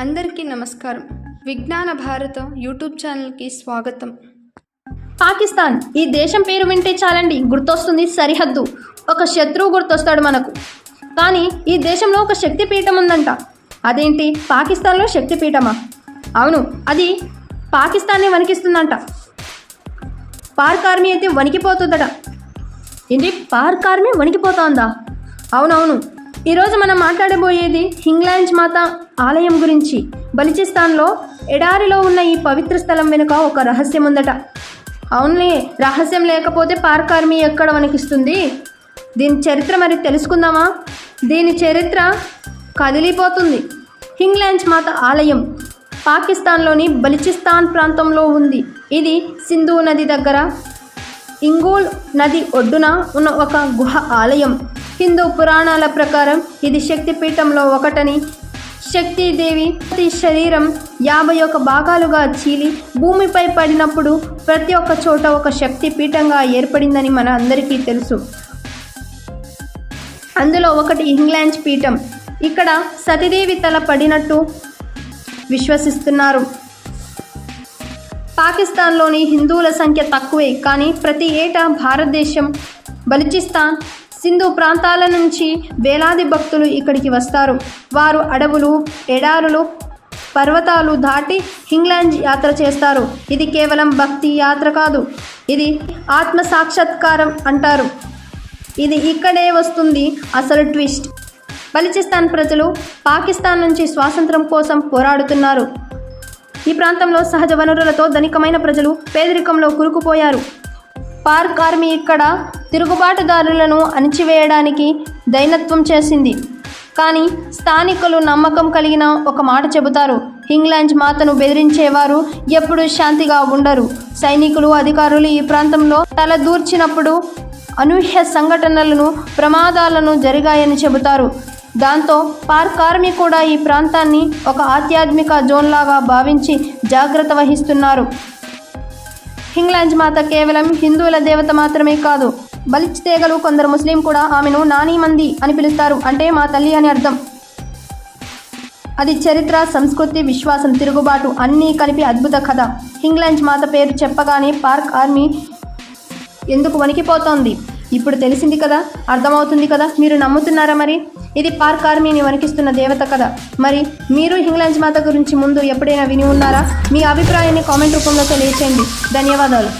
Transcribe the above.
అందరికీ నమస్కారం. విజ్ఞాన భారత యూట్యూబ్ ఛానల్కి స్వాగతం. పాకిస్తాన్ ఈ దేశం పేరు వింటే చాలండి, గుర్తొస్తుంది సరిహద్దు. ఒక శత్రువు గుర్తొస్తాడు మనకు. కానీ ఈ దేశంలో ఒక శక్తిపీఠం ఉందంట. అదేంటి, పాకిస్తాన్లో శక్తిపీఠమా? అవును, అది పాకిస్తాన్ని వణికిస్తుందంట. పాక్ ఆర్మీ అయితే వణికిపోతుందట. ఏంటి, పాక్ ఆర్మీ వణికిపోతుందా? అవునవును. ఈరోజు మనం మాట్లాడబోయేది హింగ్లాంజ్ మాత ఆలయం గురించి. బలిచిస్తాన్లో ఎడారిలో ఉన్న ఈ పవిత్ర స్థలం వెనుక ఒక రహస్యం ఉందట. అవునులే, రహస్యం లేకపోతే పాక్ ఆర్మీ ఎక్కడ వణికిస్తుంది? దీని చరిత్ర మరి తెలుసుకుందామా? దీని చరిత్ర కదిలిపోతుంది. హింగ్లాంజ్ మాత ఆలయం పాకిస్తాన్లోని బలిచిస్తాన్ ప్రాంతంలో ఉంది. ఇది సింధు నది దగ్గర ఇంగూల్ నది ఒడ్డున ఉన్న ఒక గుహ ఆలయం. హిందూ పురాణాల ప్రకారం ఇది శక్తిపీఠంలో ఒకటని, శక్తిదేవి శరీరం 51 భాగాలుగా చీలి భూమిపై పడినప్పుడు ప్రతి ఒక్క చోట ఒక శక్తి పీఠంగా ఏర్పడిందని మన అందరికీ తెలుసు. అందులో ఒకటి హింగ్లాంజ్ పీఠం. ఇక్కడ సతీదేవి తల పడినట్టు విశ్వసిస్తున్నారు. పాకిస్తాన్లోని హిందువుల సంఖ్య తక్కువే, కానీ ప్రతి ఏటా భారతదేశం, బలూచిస్తాన్, సింధు ప్రాంతాల నుంచి వేలాది భక్తులు ఇక్కడికి వస్తారు. వారు అడవులు, ఎడారులు, పర్వతాలు దాటి హింగ్లాంజ్ యాత్ర చేస్తారు. ఇది కేవలం భక్తి యాత్ర కాదు, ఇది ఆత్మ సాక్షాత్కారం అంటారు. ఇది ఇక్కడే వస్తుంది అసలు ట్విస్ట్. బలూచిస్తాన్ ప్రజలు పాకిస్తాన్ నుంచి స్వాతంత్రం కోసం పోరాడుతున్నారు. ఈ ప్రాంతంలో సహజ వనరులతో ధనికమైన ప్రజలు పేదరికంలో కూరుకుపోయారు. పాక్ ఆర్మీ ఇక్కడ తిరుగుబాటుదారులను అణిచివేయడానికి దైనత్వం చేసింది. కానీ స్థానికులు నమ్మకం కలిగిన ఒక మాట చెబుతారు: హింగ్లాంజ్ మాతను బెదిరించేవారు ఎప్పుడూ శాంతిగా ఉండరు. సైనికులు, అధికారులు ఈ ప్రాంతంలో తలదూర్చినప్పుడు అనూహ్య సంఘటనలను, ప్రమాదాలను జరిగాయని చెబుతారు. దాంతో పాక్ ఆర్మీ కూడా ఈ ప్రాంతాన్ని ఒక ఆధ్యాత్మిక జోన్లాగా భావించి జాగ్రత్త వహిస్తున్నారు. హింగ్లాంజ్ మాత కేవలం హిందువుల దేవత మాత్రమే కాదు. బలిచ్ తెగలు, కొందరు ముస్లిం కూడా ఆమెను నాని మంది అని పిలుస్తారు. అంటే మా తల్లి అని అర్థం. అది చరిత్ర, సంస్కృతి, విశ్వాసం, తిరుగుబాటు అన్నీ కలిపి అద్భుత కథ. హింగ్లాంజ్ మాత పేరు చెప్పగానే పాక్ ఆర్మీ ఎందుకు వణికిపోతోంది ఇప్పుడు తెలిసింది కదా, అర్థమవుతుంది కదా. మీరు నమ్ముతున్నారా? మరి ఇది పాక్ ఆర్మీని వణికిస్తున్న దేవత కథ. మరి మీరు హింగ్లాంజ్ మాత గురించి ముందు ఎప్పుడైనా విని ఉన్నారా? మీ అభిప్రాయాన్ని కామెంట్ రూపంలో తెలియచేయండి. ధన్యవాదాలు.